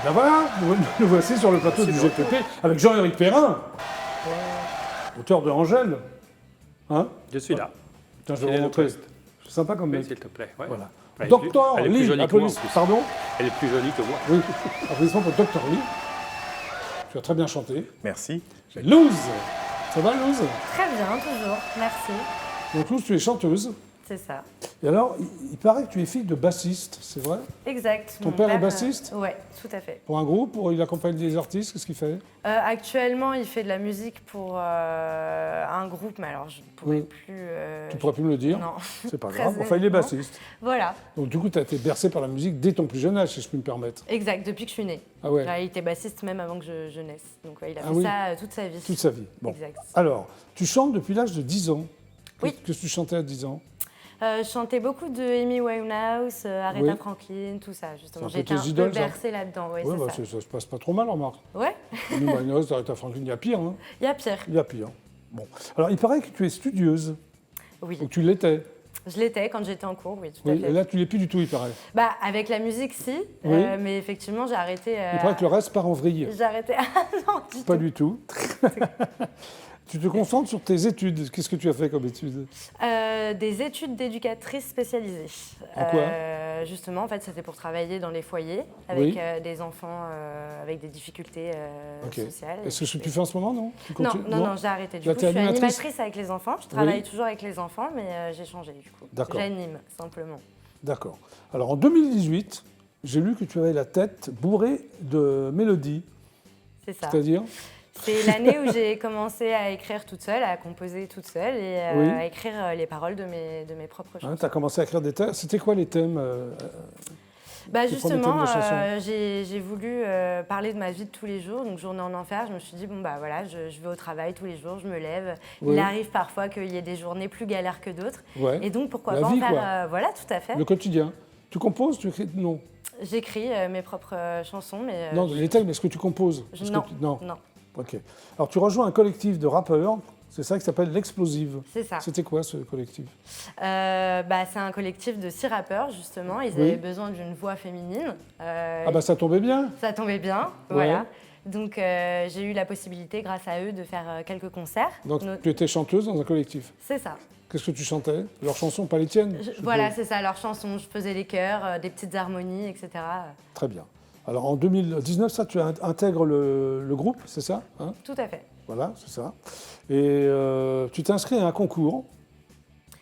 Ben voilà, nous voici sur le plateau du GPP avec Jean-Éric Perrin, auteur de Angèle. Hein? Je suis là. Tiens, je vais vous montrer. C'est sympa comme Oui, mec. s'il te plaît. Ouais. Voilà. Elle est Docteur elle est plus Lee, jolie que moi, en applaudissements. plus. Pardon? Elle est plus jolie que moi. Oui, applaudissements pour Docteur Lee. Tu as très bien chanté. Merci. Luz, ça va Luz? Très bien, toujours. Merci. Donc Luz, tu es chanteuse. C'est ça. Et alors, il paraît que tu es fille de bassiste, c'est vrai? Exact. Ton père est bassiste? Ouais, tout à fait. Pour un groupe, il accompagne des artistes, qu'est-ce qu'il fait? Actuellement, il fait de la musique pour un groupe, mais alors je ne pourrais plus... Tu ne pourrais plus me le dire? Non. C'est pas Très grave. Enfin, il est honnêtement. bassiste. Voilà. Donc du coup, tu as été bercé par la musique dès ton plus jeune âge, si je puis me permettre. Exact, depuis que je suis née. Ah ouais? Il était bassiste même avant que je naisse. Donc ouais, il a Ah fait oui. ça toute sa vie. Toute sa vie. Bon. Exact. Alors, tu chantes depuis l'âge de 10 ans. Oui. Qu'est-ce que tu chantais à 10 ans? Je chantais beaucoup de Amy Winehouse, Aretha Oui. Franklin, tout ça, justement. C'est un peu J'étais tes un peu idoles, ça. bercée là-dedans, oui, Ouais, c'est bah, ça. ça se passe pas trop mal, remarque. Ouais, Amy Winehouse, Aretha Franklin, il y a pire. Hein. il y a pire. Il y a pire. Bon. Alors, il paraît que tu es studieuse. Oui, Donc tu l'étais. je l'étais quand j'étais en cours, oui, tout à Oui. fait. Et là, tu l'es plus du tout, il paraît. Bah, avec la musique, si, Oui. mais effectivement, j'ai arrêté... Il paraît que le reste part en vrille. J'ai arrêté... Ah non, du Pas tout. du tout. Tu te concentres sur tes études. Qu'est-ce que tu as fait comme études? Des études d'éducatrice spécialisée. En quoi? Justement, en fait, c'était pour travailler dans les foyers avec Oui. Des enfants avec des difficultés Ok. sociales. Est-ce que ce que tu fais en ce moment, non? Tu Non, continues- non, j'ai arrêté. Du Là, coup, t'es je suis animatrice? animatrice avec les enfants. Je travaille toujours avec les enfants, mais j'ai changé du coup. D'accord. J'anime, simplement. D'accord. Alors en 2018, j'ai lu que tu avais la tête bourrée de mélodies. C'est ça. C'est-à-dire? C'est l'année où j'ai commencé à écrire toute seule, à composer toute seule et Oui. à écrire les paroles de mes propres chansons. Tu as commencé à écrire des thèmes. C'était quoi les thèmes? Bah tes premiers thèmes justement, de chansons? j'ai voulu parler de ma vie de tous les jours, donc journée en enfer. Je me suis dit, bon bah voilà, je vais au travail tous les jours, je me lève. Oui. Il arrive parfois qu'il y ait des journées plus galères que d'autres. Ouais. Et donc pourquoi La pas vie, en faire... quoi. voilà, tout à fait. Le quotidien. Tu composes? Tu écris? Non. J'écris mes propres chansons, mais... Non, les thèmes, est-ce que tu composes? Est-ce que non, tu- non. non, Ok. Alors tu rejoins un collectif de rappeurs, c'est ça qui s'appelle l'Explosive. c'est ça. C'était quoi ce collectif? Bah, c'est un collectif de 6 rappeurs, justement. Ils Oui. avaient besoin d'une voix féminine. Ah bah ça tombait bien. Ça tombait bien, Ouais. voilà. Donc j'ai eu la possibilité, grâce à eux, de faire quelques concerts. Donc No- tu étais chanteuse dans un collectif. C'est ça. Qu'est-ce que tu chantais? Leurs chansons, pas les tiennes? je suppose. Voilà, c'est ça, leurs chansons. Je faisais les chœurs, des petites harmonies, etc. Très bien. Alors en 2019, ça, tu intègres le groupe, c'est ça, hein? Tout à fait. Voilà, c'est ça. Et tu t'es inscrit à un concours,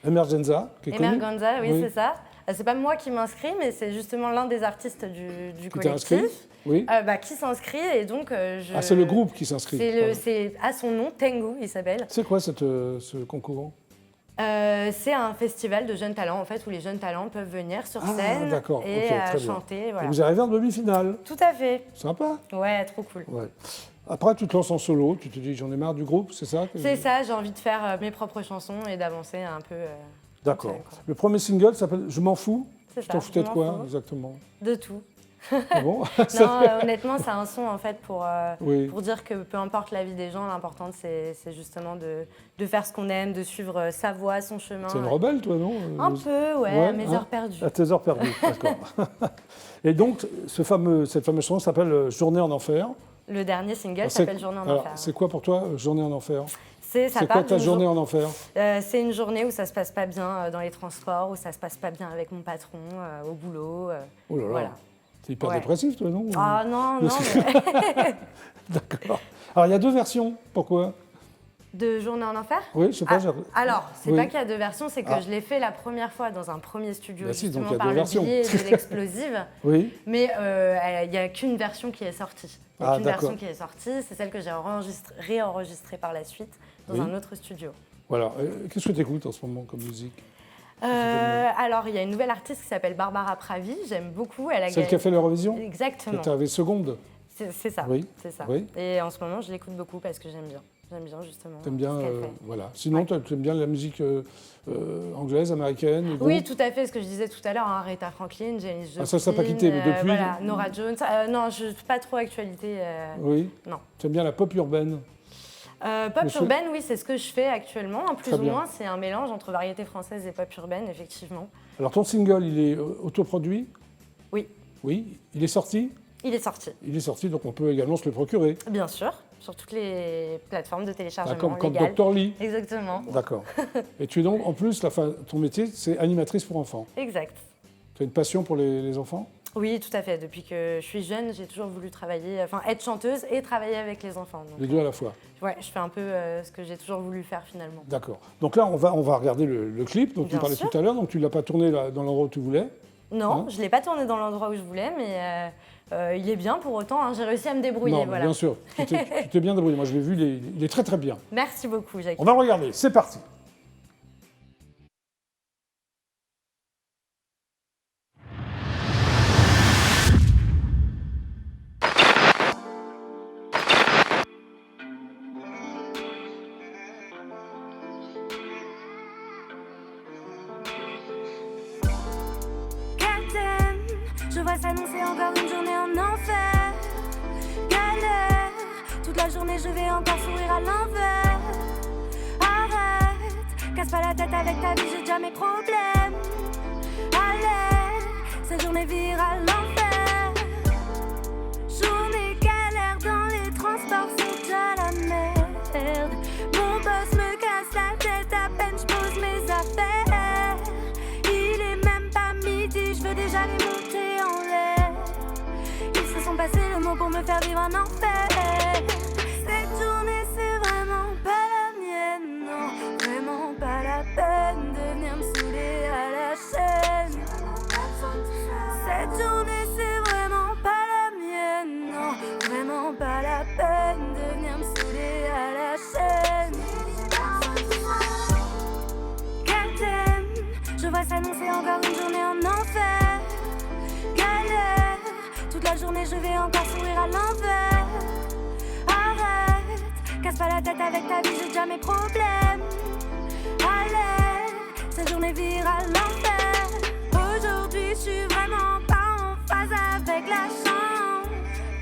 Emergenza, qui est connu. Emergenza, oui, Oui. c'est ça. C'est pas moi qui m'inscris, mais c'est justement l'un des artistes du Qui t'a inscrit? collectif Oui. qui s'inscrit. Et donc, Ah, c'est le groupe qui s'inscrit. Pardon. C'est à son nom, Tengu, il s'appelle. C'est quoi ce concours? C'est un festival de jeunes talents, en fait, où les jeunes talents peuvent venir sur Ah, scène d'accord. et Ok, très bien. chanter. Et Voilà. vous arrivez en demi-finale. Tout à fait. Sympa. Ouais, trop cool. Ouais. Après, tu te lances en solo, tu te dis j'en ai marre du groupe, c'est ça? C'est ça, j'ai envie de faire mes propres chansons et d'avancer un peu. D'accord. comme ça, quoi. Le premier single s'appelle Je m'en fous. C'est Tu ça. t'en foutais de je m'en quoi fous. exactement? De tout. Ah bon? Non, honnêtement, c'est un son en fait Oui. pour dire que peu importe la vie des gens, l'important c'est justement de faire ce qu'on aime, de suivre sa voie, son chemin. C'est une rebelle, toi, non? Un peu, ouais, Ouais, à mes hein. heures perdues. À tes heures perdues, d'accord. Et donc, cette fameuse chanson s'appelle Journée en enfer. Le dernier single Alors, s'appelle Journée en alors, enfer. c'est quoi pour toi, Journée en enfer? Ça C'est quoi parle ta d'une journée en enfer? C'est une journée où ça se passe pas bien dans les transports, où ça se passe pas bien avec mon patron, au boulot. Oh là là, Voilà. t'es hyper Ouais. dépressif, toi, non? Ah non, non, mais D'accord. Alors, il y a deux versions. Pourquoi? de Journée en enfer. Oui, je sais pas. Alors, c'est Oui. pas qu'il y a deux versions, c'est que Ah. je l'ai fait la première fois dans un premier studio, Bah si, donc justement il y a par deux le versions. biais de l'Explosive. Oui. Mais il n'y a qu'une version qui est sortie. Il n'y a Ah, qu'une d'accord. version qui est sortie, c'est celle que j'ai réenregistrée par la suite dans Oui. un autre studio. Voilà. Qu'est-ce que tu écoutes en ce moment comme musique? Alors, il y a une nouvelle artiste qui s'appelle Barbara Pravi, j'aime beaucoup. Elle a Celle qui a fait l'Eurovision? Exactement, Tu avais seconde. c'est ça. Oui. C'est ça. Oui. Et en ce moment, je l'écoute beaucoup parce que j'aime bien. J'aime bien justement T'aimes bien, ce qu'elle fait. voilà. Sinon, Ouais. tu aimes bien la musique anglaise, américaine, les Oui, groupes? tout à fait, ce que je disais tout à l'heure, hein, Aretha Franklin, Janis Joplin. Ah, ça n'a pas quitté, mais depuis? Voilà, Nora Jones. Non, je ne suis pas trop actualité. Oui. Non. Tu aimes bien la pop urbaine? Pop Monsieur- urbaine, oui, c'est ce que je fais actuellement. Plus Très ou bien. moins, c'est un mélange entre variété française et pop urbaine, effectivement. Alors, ton single, il est autoproduit? Oui. Oui. Il est sorti? Il est sorti. Il est sorti, donc on peut également se le procurer. Bien sûr, sur toutes les plateformes de téléchargement Comme légales. Dr Lee. Exactement. D'accord. Et tu es donc, en plus, ton métier, c'est animatrice pour enfants. Exact. Tu as une passion pour les enfants? Oui, tout à fait. Depuis que je suis jeune, j'ai toujours voulu travailler, être chanteuse et travailler avec les enfants. Donc, Les deux à la fois. ouais, je fais un peu ce que j'ai toujours voulu faire finalement. D'accord. Donc là, on va regarder le clip dont tu Bien parlais sûr. tout à l'heure. Donc tu ne l'as pas tourné dans l'endroit où tu voulais. Non, Hein? je ne l'ai pas tourné dans l'endroit où je voulais, mais il est bien pour autant. Hein, j'ai réussi à me débrouiller. Non, mais Voilà. bien sûr. Tu t'es bien débrouillé. Moi, je l'ai vu, il est très très bien. Merci beaucoup, Jacques. On va le regarder. C'est parti. Je vois s'annoncer encore une journée en enfer. Galère, toute la journée je vais encore sourire à l'envers. Arrête, casse pas la tête avec ta vie, j'ai déjà mes problèmes. Allez, cette journée vire à l'enfer. Journée galère dans les transports, c'est déjà la merde. Mon boss me casse la tête à peine je pose mes affaires. Il est même pas midi, je veux déjà les monter en l'air. Ils se sont passés le mot pour me faire vivre un enfer. Cette journée c'est vraiment pas la mienne, non, vraiment pas la peine de venir me saouler à la chaîne. Cette journée c'est vraiment pas la mienne, non, vraiment pas la peine de venir me saouler à la chaîne. Captain, je vois s'annoncer encore une journée en enfer. Galère, toute la journée je vais encore sourire à l'envers. Arrête, casse pas la tête avec ta vie, j'ai déjà mes problèmes. Allez, cette journée vire à l'enfer. Aujourd'hui je suis vraiment pas en phase avec la chance.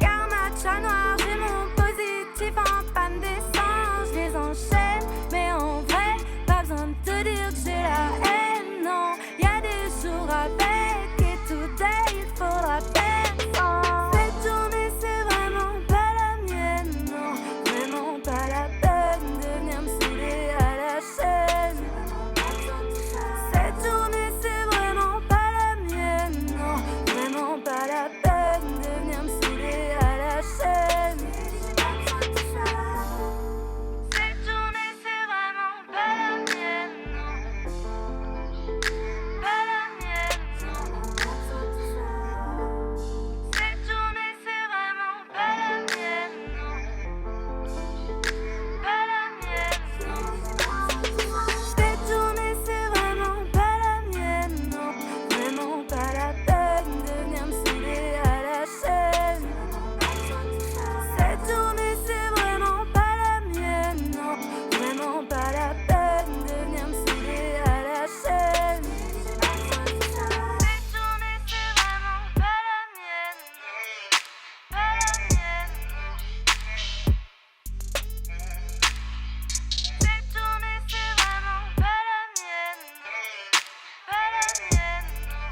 Car ma chat noir, j'ai mon positif en panne d'essence. Je les enchaîne, mais en vrai, pas besoin de te dire que j'ai la haine, non. Y'a des jours avec et tout est, il faudra faire sans. Cette journée c'est vraiment pas la mienne, non, vraiment pas la peine de venir me saouler à la chaîne. Cette journée c'est vraiment pas la mienne, non, vraiment pas la peine de venir me saouler à la chaîne. Cette journée c'est vraiment pas la mienne, non, pas la mienne, non. Cette journée c'est vraiment pas la mienne, non, pas la mienne, non. Cette journée c'est vraiment pas la mienne, non, vraiment pas la peine de venir me saouler à la chaîne. Cette journée c'est vraiment pas la mienne, non, vraiment pas la peine de venir me saouler à la chaîne. Cette journée c'est vraiment pas la mienne, non, pas la mienne, non. Cette journée c'est vraiment pas la mienne, non, pas la mienne, non.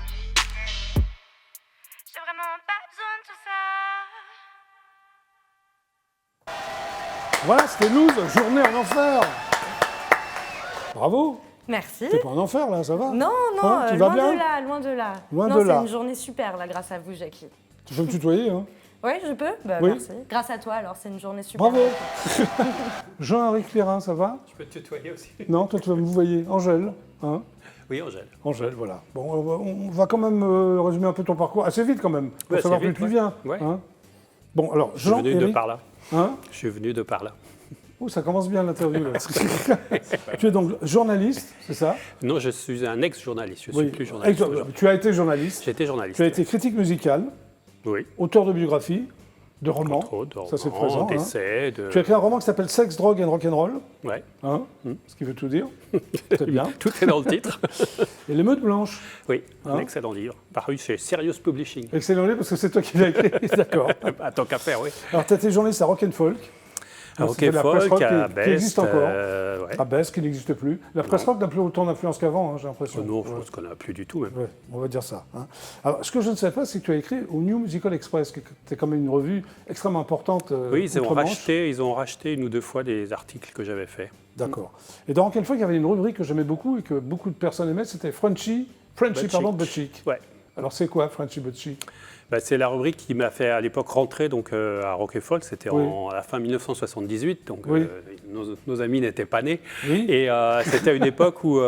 J'ai vraiment pas besoin de tout ça. Voilà, c'était Lose, journée en enfer. Bravo. Merci. T'es pas en enfer là, ça va? Non, non, Hein, tu vas loin bien de là, loin de là. Loin non, de c'est là. une journée super là, grâce à vous, Jackie. Tu peux me tutoyer, hein? Oui, je peux. Bah, Oui. merci. Grâce à toi, alors, c'est une journée super. Bravo. Jean-Henri Clérin, ça va? Je peux te tutoyer aussi. Non, toi tu vas me voyer. Angèle, hein? Oui, Angèle. Angèle, voilà. Bon, on va quand même résumer un peu ton parcours, assez vite quand même, pour Ouais, assez savoir d'où vite, tu ouais. viens. Ouais. Hein. Bon, alors, Je suis venu de Jean-Éric... par là. Hein? Je suis venu de par là. Oh, ça commence bien l'interview, là. Tu es donc journaliste, c'est ça? Non, je suis un ex-journaliste. Je ne Oui. suis plus journaliste aujourd'hui. Tu as été journaliste. J'étais journaliste. Tu as été critique musicale, Oui. auteur de biographies, de romans. Entre autres, Ça, c'est romans, présent, hein. d'essais, de... Tu as écrit un roman qui s'appelle Sex, Drogue and Rock'n'Roll, Ouais. hein, ce qui veut tout dire. C'est bien. Tout est dans le titre. Et Les Meutes Blanches. Oui, un Hein. excellent livre, paru chez Serious Publishing. Excellent livre parce que c'est toi qui l'as écrit. D'accord. À tant qu'à faire, oui. Alors, tu as été journaliste à Rock and Folk. À C'était la presse Rock, rock à qui Best, existe encore. ouais. À Best, qui n'existe plus. La presse rock n'a plus autant d'influence qu'avant, hein, j'ai l'impression. Non, je pense qu'on n'a plus du tout, même. Ouais, on va dire ça. Hein. Alors, ce que je ne sais pas, c'est que tu as écrit au New Musical Express, qui est quand même une revue extrêmement importante. Oui, ils outre-Manche. ont racheté une ou deux fois des articles que j'avais faits. D'accord. Et dans quelle fois il y avait une rubrique que j'aimais beaucoup et que beaucoup de personnes aimaient, c'était Frenchy But Chic. Ouais. Alors c'est quoi Frenchy But Chic? Bah, c'est la rubrique qui m'a fait à l'époque rentrer donc, à Rock & Folk, c'était Oui. à la fin 1978, donc Oui. nos amis n'étaient pas nés. Oui. Et c'était une époque où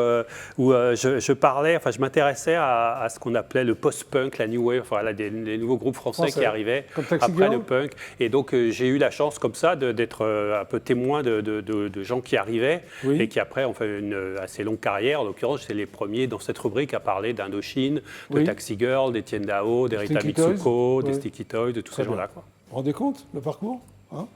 je parlais, enfin je m'intéressais à ce qu'on appelait le post-punk, la new wave, enfin, là, les nouveaux groupes français qui arrivaient Comme Taxi après Girl. le punk. Et donc j'ai eu la chance comme ça d'être un peu témoin de gens qui arrivaient Oui. et qui après ont fait une assez longue carrière. En l'occurrence, j'étais les premiers dans cette rubrique à parler d'Indochine, de Oui. Taxi Girl, d'Étienne Dao, d'Erita Sticky Toys. Mitsuko, des Oui. Sticky Toys, de tous Très ces gens-là. bien. Vous vous rendez compte, le parcours, hein?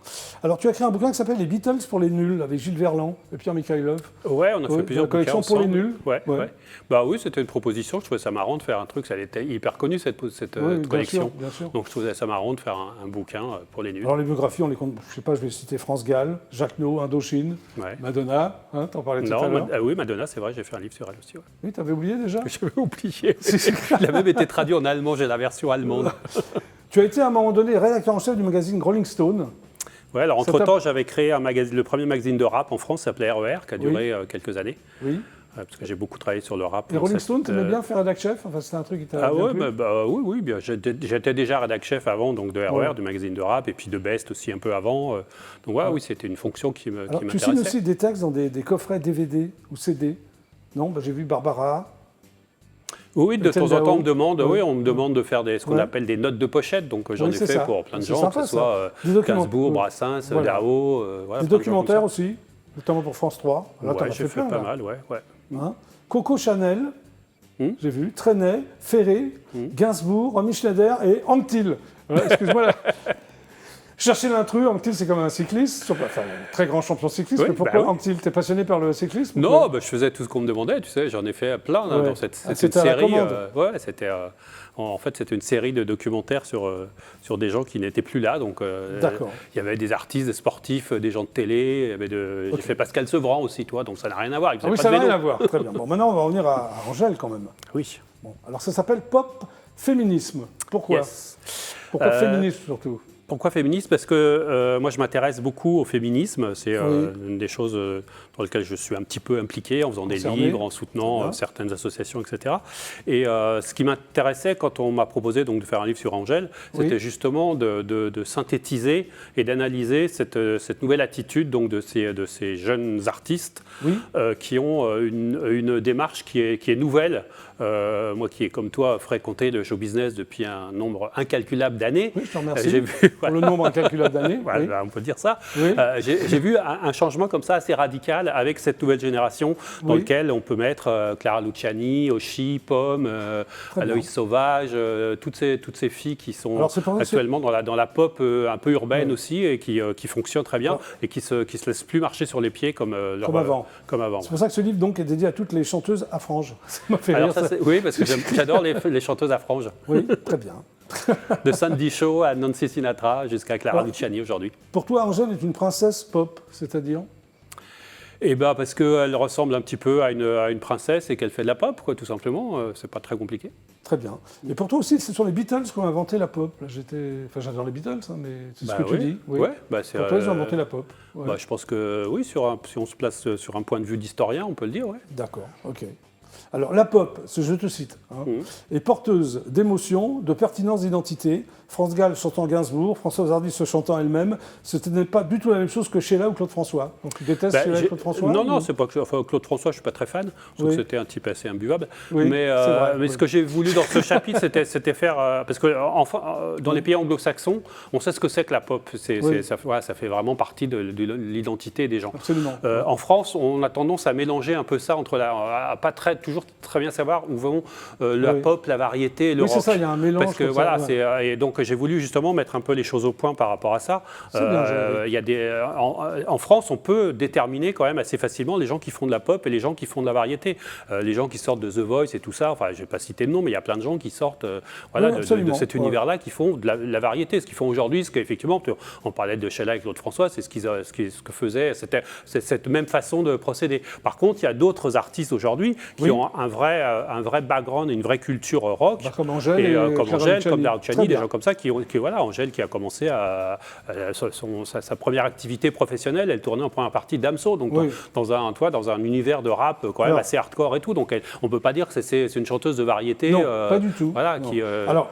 Alors, tu as écrit un bouquin qui s'appelle Les Beatles pour les nuls, avec Gilles Verland et Pierre Mikhaïlov. Ouais, on a Oui, fait plusieurs la collection bouquins pour les ensemble. nuls. Ouais, Ouais. ouais. Bah oui, c'était une proposition. Je trouvais ça marrant de faire un truc. Ça était hyper connu cette Oui, bien collection. sûr, bien sûr. Donc je trouvais ça marrant de faire un bouquin pour les nuls. Alors, les biographies, on les compte, je sais pas, je vais citer France Gall, Jacques No, Indochine, Ouais. Madonna, hein, t'en parlais tout à Non, l'heure. oui, Madonna, c'est vrai, j'ai fait un livre sur elle aussi. Ouais. Oui, t'avais oublié déjà? J'avais oublié. Il a même été traduit en allemand. J'ai la version allemande. Tu as été à un moment donné rédacteur en chef du magazine Rolling Stone. Ouais, alors Ça entre-temps, j'avais créé un magazine, le premier magazine de rap en France, s'appelait RER, qui a duré quelques années. Oui. Parce que j'ai beaucoup travaillé sur le rap. Et Rolling Stone, t'aimais bien faire rédac chef? Enfin, c'était un truc qui t'a Ah bien ouais, plu? oui, bien. J'étais déjà rédac chef avant, donc de RER, Ouais. du magazine de rap, et puis de Best aussi un peu avant. Donc ouais, oui, c'était une fonction qui Alors, tu m'intéressait. signes aussi des textes dans des coffrets DVD ou CD. Non, j'ai vu Barbara. Oui, de Étienne temps en temps, Dao. on me demande de faire ce qu'on Ouais. appelle des notes de pochette. Donc j'en Oui, ai c'est fait ça. pour plein de C'est gens, sympa, que ce soit Des documents- Gainsbourg, oui. Brassens, Voilà. Dao. Voilà, Des plein de gens comme documentaires ça. aussi, notamment pour France 3. Là, t'en Ouais, as j'ai fait plein, pas là. mal, ouais. Hein. Coco Chanel, Hmm. j'ai vu, Trenet, Ferré, Gainsbourg, Romy Schneider et Anquetil. Voilà, excuse-moi. Là. Chercher l'intrus, Anquetil, c'est comme un cycliste, enfin, un très grand champion cycliste. Oui, mais pourquoi bah oui. Anquetil? T'es passionné par le cyclisme? ou Non, quoi bah, je faisais tout ce qu'on me demandait, tu sais, j'en ai fait plein hein, Ouais. dans cette Ah, c'était une c'était à la série. commande. Ouais, c'était en fait c'était une série de documentaires sur des gens qui n'étaient plus là. Donc D'accord. il y avait des artistes, des sportifs, des gens de télé. Il y avait j'ai fait Pascal Sevran aussi, toi, donc ça n'a rien à voir. Il Ah faisait oui, pas ça de n'a rien vélo. à voir. Très bien. Bon, maintenant, on va revenir à Angèle quand même. Oui. Bon, alors, ça s'appelle Pop Féminisme. Pourquoi? Yes. Pourquoi féminisme surtout? Pourquoi féminisme? Parce que moi, je m'intéresse beaucoup au féminisme. C'est Oui. une des choses dans lesquelles je suis un petit peu impliqué, en faisant des Concerné. livres, en soutenant Voilà. certaines associations, etc. Et ce qui m'intéressait quand on m'a proposé donc, de faire un livre sur Angèle, Oui. c'était justement de synthétiser et d'analyser cette nouvelle attitude donc, de ces jeunes artistes Oui. qui ont une démarche qui est nouvelle. Moi qui ai, comme toi, fréquenté le show business depuis un nombre incalculable d'années, Oui, je te remercie. j'ai vu, Pour le nombre incalculable d'années. voilà, Oui. on peut dire ça. Oui. J'ai vu un changement comme ça assez radical avec cette nouvelle génération dans Oui. lequel on peut mettre Clara Luciani, Oshi, Pomme, Très bien. Aloïs Sauvage, toutes ces filles qui sont Alors, c'est pour ça que actuellement dans la pop un peu urbaine Ouais. aussi et qui fonctionnent très bien Alors- et qui se laissent plus marcher sur les pieds comme avant. Comme avant. C'est pour ça que ce livre donc, est dédié à toutes les chanteuses à franges. Ça m'a fait Alors rire. ça, oui, parce que j'adore les chanteuses à franges. Oui, très bien. De Sandy Shaw à Nancy Sinatra jusqu'à Clara Alors- Luciani aujourd'hui. Pour toi, Angèle est une princesse pop, c'est-à-dire? Eh ben parce qu'elle ressemble un petit peu à une princesse et qu'elle fait de la pop, quoi, tout simplement. C'est pas très compliqué. Très bien. Et pour toi aussi, ce sont les Beatles qui ont inventé la pop. Là, enfin, j'adore les Beatles, hein, mais c'est ce que tu oui. dis. Oui. Ouais, bah, c'est, Pour toi, ils ont inventé la pop. Ouais. Bah, je pense que oui, si on se place sur un point de vue d'historien, on peut le dire, ouais. D'accord, ok. Alors, la pop, je te cite, hein, Mhm. est porteuse d'émotions, de pertinence d'identité. France Gall chantant Gainsbourg, Françoise Hardy se chantant elle-même. Ce n'est pas du tout la même chose que Sheila ou Claude François. Donc, tu détestes Bah, Sheila et Claude François? Non, ou- non, c'est pas que Claude François, je suis pas très fan. Je trouve Oui. que c'était un type assez imbuvable. Oui, mais c'est vrai, mais oui. ce que j'ai voulu dans ce chapitre, c'était faire parce que enfin, dans les pays anglo-saxons, on sait ce que c'est que la pop. Oui. Ça fait vraiment partie de l'identité des gens. Absolument. En France, on a tendance à mélanger un peu ça entre à pas très toujours très bien savoir où vont la pop, la variété et le rock. Oui, c'est ça, il y a un mélange. Parce que voilà, et donc j'ai voulu justement mettre un peu les choses au point par rapport à ça. Il y a en France, on peut déterminer quand même assez facilement les gens qui font de la pop et les gens qui font de la variété. Les gens qui sortent de The Voice et tout ça, enfin je ne vais pas citer de nom, mais il y a plein de gens qui sortent de cet univers-là, qui font de la variété. Ce qu'ils font aujourd'hui, ce qu'effectivement, on parlait de Sheila avec Claude François, c'est ce que faisaient, c'était cette même façon de procéder. Par contre, il y a d'autres artistes aujourd'hui qui ont un vrai background, une vraie culture rock. Comme Angèle, comme Clara Luciani, des gens comme ça, Angèle qui a commencé sa première activité professionnelle, elle tournait en première partie d'Amso, donc dans un univers de rap quand même assez hardcore et tout. Donc on ne peut pas dire que c'est une chanteuse de variété. Non, pas du tout. Voilà, Alors,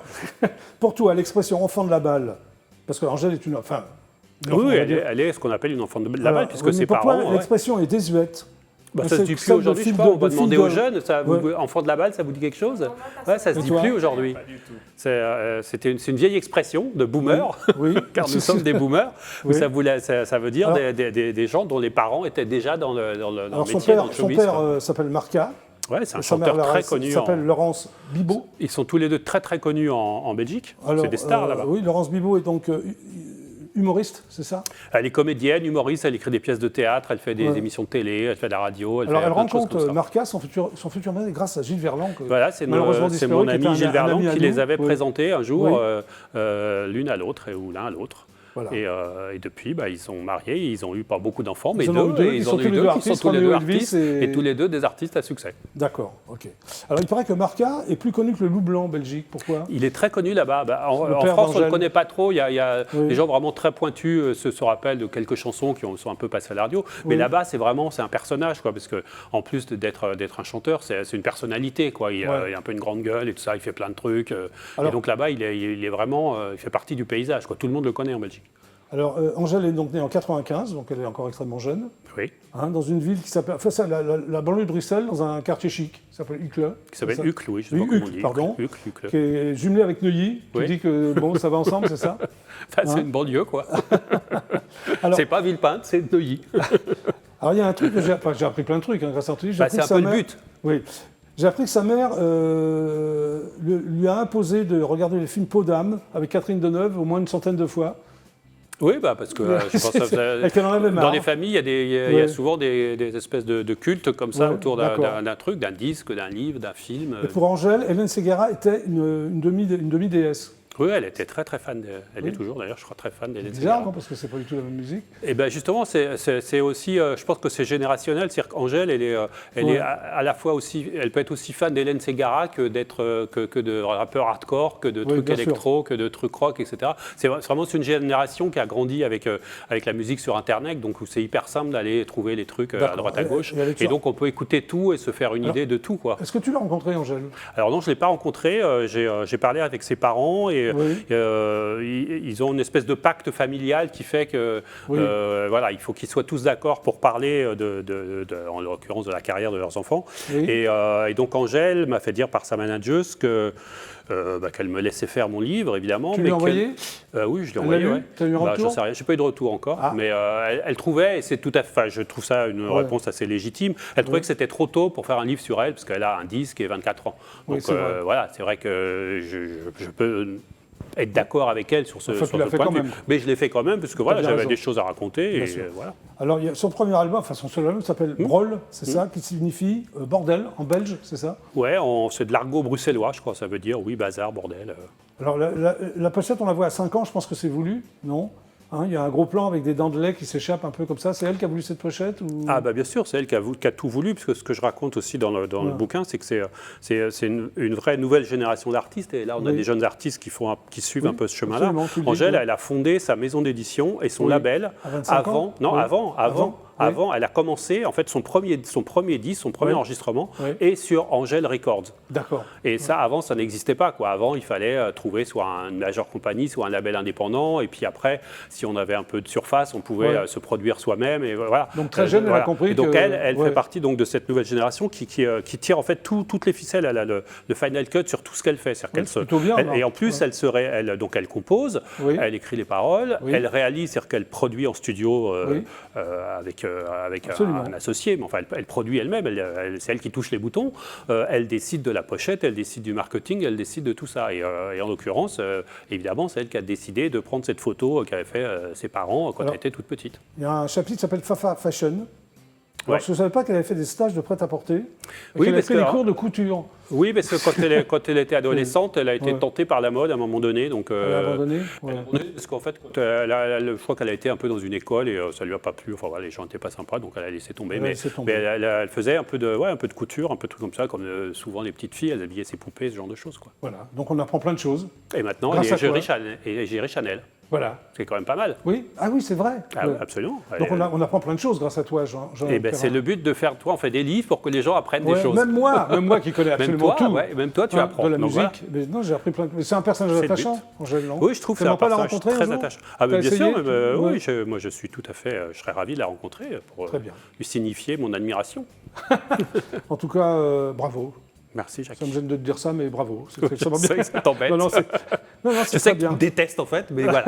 pour toi, l'expression enfant de la balle, parce que Angèle est une. Enfin, oui, elle est ce qu'on appelle une enfant de la balle, puisque ses parents. Pourquoi l'expression est désuète? Ça se dit plus aujourd'hui, je sais pas, on va demander aux jeunes, enfant de la balle, ça vous dit quelque chose? Ouais, ça se dit plus aujourd'hui. C'est une vieille expression de boomer, car nous sommes des boomers, où ça veut dire des gens dont les parents étaient déjà dans le métier, dans le showbiz. Son père s'appelle Marca. Ouais, c'est un chanteur très connu. Il s'appelle Laurence Bibot. Ils sont tous les deux très très connus en Belgique. C'est des stars là-bas. Oui, Laurence Bibot est donc humoriste, c'est ça? Elle est comédienne, humoriste, elle écrit des pièces de théâtre, elle fait des émissions de télé, elle fait de la radio. Elle rencontre Marca, son futur mari, grâce à Gilles Verland. Voilà, c'est mon ami Gilles Verland qui les avait présentés un jour, l'une à l'autre, ou l'un à l'autre. Voilà. Et depuis, ils sont mariés, ils ont eu pas beaucoup d'enfants, mais ils en ont eu deux qui sont tous les deux artistes et tous les deux des artistes à succès. D'accord, ok. Alors il paraît que Marca est plus connu que le Loup Blanc en Belgique, pourquoi? Il est très connu là-bas. En France, on ne le connaît pas trop, il y a des gens vraiment très pointus se rappellent de quelques chansons qui sont un peu passées à la radio, mais là-bas c'est un personnage, quoi, parce qu'en plus d'être un chanteur, c'est une personnalité, quoi. Il a un peu une grande gueule et tout ça, il fait plein de trucs. Et donc là-bas, il est vraiment, il fait partie du paysage, quoi. Tout le monde le connaît en Belgique. Alors, Angèle est donc née en 95, donc elle est encore extrêmement jeune. Oui. Dans une ville qui s'appelle, la banlieue de Bruxelles, dans un quartier chic, qui s'appelle Uccle. Qui s'appelle Uccle, oui, je ne sais pas comment on dit. Pardon. Uccle. Qui est jumelé avec Neuilly. Tu dis que ça va ensemble, c'est ça? C'est une banlieue, quoi. C'est pas Villepinte, c'est Neuilly. Alors, il y a un truc que j'ai appris plein de trucs grâce à Anthony. C'est un peu le but. Oui. J'ai appris que sa mère lui a imposé de regarder les films Peau d'âme avec Catherine Deneuve au moins une centaine de fois. Oui, parce que je pense que dans les familles, il y a souvent des espèces de cultes comme ça autour d'un truc, d'un disque, d'un livre, d'un film. Et pour Angèle, Hélène Ségara était une demi-déesse. Oui, elle était très très fan. Elle est toujours d'ailleurs, je crois, très fan d'Hélène Ségara. C'est bizarre, non, parce que c'est pas du tout la même musique. Et bien justement, c'est aussi, je pense que c'est générationnel. C'est-à-dire qu'Angèle, elle est à la fois aussi, elle peut être aussi fan d'Hélène Ségara que de rappeurs hardcore, que de trucs électro, que de trucs rock, etc. C'est vraiment une génération qui a grandi avec la musique sur Internet, donc où c'est hyper simple d'aller trouver les trucs à droite à gauche. Et donc on peut écouter tout et se faire une idée de tout, quoi. Est-ce que tu l'as rencontré, Angèle? Alors non, je ne l'ai pas rencontré. J'ai parlé avec ses parents et ils ont une espèce de pacte familial qui fait que il faut qu'ils soient tous d'accord pour parler en l'occurrence de la carrière de leurs enfants. Et donc Angèle m'a fait dire par sa manageuse qu'elle me laissait faire mon livre, évidemment. Tu lui as envoyé? Oui, je l'ai envoyé. Tu as eu un retour? J'en sais rien, je n'ai pas eu de retour encore, mais elle trouvait, et c'est tout à fait, je trouve ça une réponse assez légitime, elle trouvait que c'était trop tôt pour faire un livre sur elle, parce qu'elle a un disque et 24 ans. Donc c'est vrai que je peux être d'accord avec elle sur ce point de vue. Mais je l'ai fait quand même, parce que j'avais des choses à raconter. Voilà. Alors, son premier album, son seul album s'appelle Brol, c'est ça, qui signifie bordel en belge, c'est ça? Ouais, c'est de l'argot bruxellois, je crois, ça veut dire, bazar, bordel. Alors, la pochette, on la voit à 5 ans, je pense que c'est voulu, non? Il y a un gros plan avec des dents de lait qui s'échappent un peu comme ça. C'est elle qui a voulu cette pochette ou... Ah bien sûr, c'est elle qui a tout voulu, parce que ce que je raconte aussi dans le bouquin, c'est que c'est une vraie nouvelle génération d'artistes. Et là, on a des jeunes artistes qui suivent un peu ce chemin-là. Angèle, elle a fondé sa maison d'édition et son label avant. Avant, elle a commencé, en fait, son premier disque, son premier enregistrement, est sur Angèle Records. D'accord. Et ça, avant, ça n'existait pas, quoi. Avant, il fallait trouver soit une major compagnie, soit un label indépendant. Et puis après, si on avait un peu de surface, on pouvait se produire soi-même. Et voilà. Donc très jeune, elle a compris. Et donc elle fait partie donc de cette nouvelle génération qui tire en fait toutes les ficelles. Elle a le final cut sur tout ce qu'elle fait. Et en plus, elle compose, elle écrit les paroles, elle réalise, c'est-à-dire qu'elle produit en studio avec un associé, mais enfin, elle produit elle-même, c'est elle qui touche les boutons, elle décide de la pochette, elle décide du marketing, elle décide de tout ça. Et en l'occurrence, évidemment, c'est elle qui a décidé de prendre cette photo qu'avaient fait ses parents quand elle était toute petite. Il y a un chapitre qui s'appelle Fafa Fashion. Alors, Ouais. je ne savais pas qu'elle avait fait des stages de prêt-à-porter, et Oui, qu'elle avait parce fait que, des cours de couture. Oui, parce que quand elle était adolescente, elle a été tentée par la mode à un moment donné. Donc, Elle a abandonné. Ouais. elle a abandonné parce qu'en fait, je crois qu'elle a été un peu dans une école et ça lui a pas plu. Enfin, voilà, les gens n'étaient pas sympas, donc elle a laissé tomber. Elle a laissé tomber. Mais elle faisait un peu de couture, un peu de trucs comme ça, comme souvent les petites filles, elles habillaient ses poupées, ce genre de choses, quoi. Voilà, donc on apprend plein de choses. Et maintenant, Grâce elle à est toi. égérie Chanel. Voilà. C'est quand même pas mal. Oui, ah oui, c'est vrai. Ah, Ouais. absolument. Donc on apprend plein de choses grâce à toi, Jean. Et ben, c'est le but de faire, toi, on fait des livres pour que les gens apprennent des choses. Même moi qui connais absolument même toi, tout. ouais, même toi, tu Hein, apprends. de la Donc, musique. Mais non, j'ai appris plein de... Mais c'est un personnage C'est le attachant, but. Angèle, non? Oui, je trouve que c'est un pas la personnage rencontrer un très jour? attachant. Ah, T'as mais bien essayé, sûr, tu- oui, moi je suis tout à fait, je serais ravi de la rencontrer pour Très bien. lui signifier mon admiration. En tout cas, bravo. Merci, Jacques. Ça me gêne de te dire ça, mais bravo. C'est Je extrêmement sais bien. que ça t'embête. Non, c'est Je très sais que tu bien. me détestes en fait, mais voilà.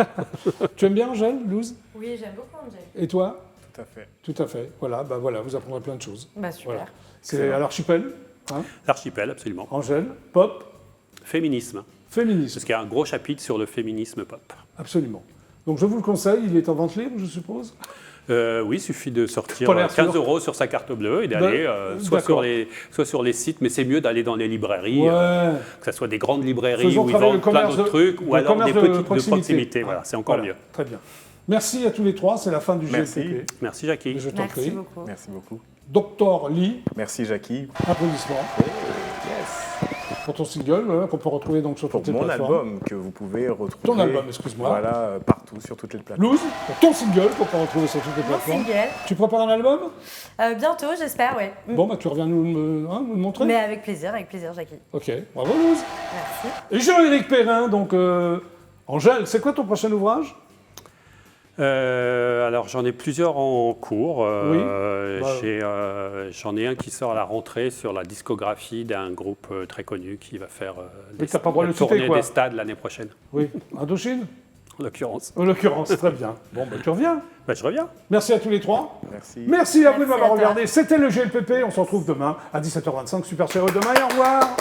Tu aimes bien, Angèle, Louz? Oui, j'aime beaucoup Angèle. Et toi? Tout à fait. Tout à fait. Voilà, voilà, vous apprendrez plein de choses. Bah super. Voilà. C'est à l'archipel, hein, L'archipel, absolument. Angèle, pop, Féminisme. féminisme. Parce qu'il y a un gros chapitre sur le féminisme pop. Absolument. Donc je vous le conseille, il est en vente libre, je suppose. Oui, il suffit de sortir Pas l'air 15 sûr. € sur sa carte bleue et d'aller soit sur les sites, mais c'est mieux d'aller dans les librairies, Ouais. que ce soit des grandes librairies Faisons où ils travailler vendent le plein commerce d'autres trucs, ou le alors des commerce de petites de proximité. Ah, Voilà, c'est encore voilà. mieux. Très bien. Merci à tous les trois, c'est la fin du Merci. GLPP. Merci, Jackie. Et je t'en Merci prie. beaucoup. Merci beaucoup. Docteur Lee, Merci Jackie. applaudissements Yes. pour ton single qu'on peut retrouver donc sur Pour toutes les mon plateformes. album que vous pouvez retrouver. Ton album, excuse-moi. Voilà, partout, sur toutes les plateformes. Louz, pour ton single qu'on peut retrouver sur toutes les Mon plateformes. single. Tu prépares un album? Bientôt, j'espère, oui. Bon, bah tu reviens nous le montrer. Mais avec plaisir, Jackie. Ok, bravo Louz. Merci. Et Jean-Éric Perrin, donc Angèle, c'est quoi ton prochain ouvrage? Alors j'en ai plusieurs en cours. Oui. J'en ai un qui sort à la rentrée sur la discographie d'un groupe très connu qui va faire t'as pas le droit de la le citer, tournée quoi. des stades l'année prochaine, Oui, Indochine? en l'occurrence. En l'occurrence, très bien. Bon, bah tu reviens. Bah, je reviens. Merci à tous les trois. Merci. Merci à vous de Merci m'avoir à toi. regardé. C'était le GLPP. On se retrouve demain à 17h25. Super Chérie, demain et au revoir.